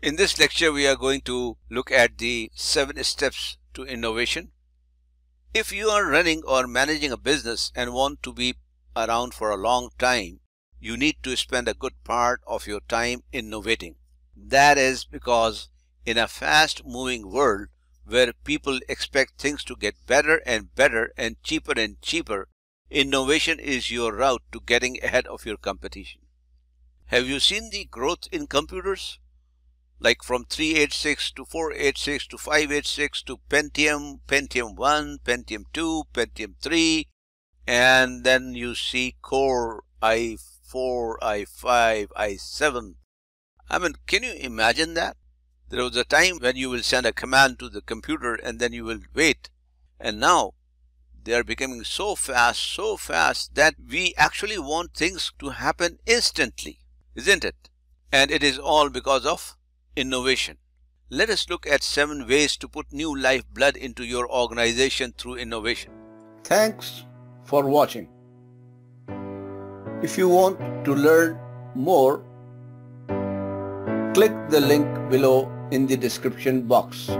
In this lecture, we are going to look at the 7 steps to innovation. If you are running or managing a business and want to be around for a long time, you need to spend a good part of your time innovating. That is because in a fast-moving world where people expect things to get better and better and cheaper, innovation is your route to getting ahead of your competition. Have you seen the growth in computers? Like from 386 to 486 to 586 to Pentium, Pentium 1, Pentium 2, Pentium 3, and then you see Core i4, i5, i7. I mean, can you imagine that? There was a time when you will send a command to the computer and then you will wait. And now they are becoming so fast that we actually want things to happen instantly, isn't it? And it is all because of innovation. Let us look at 7 ways to put new lifeblood into your organization through innovation. Thanks for watching. If you want to learn more, click the link below in the description box.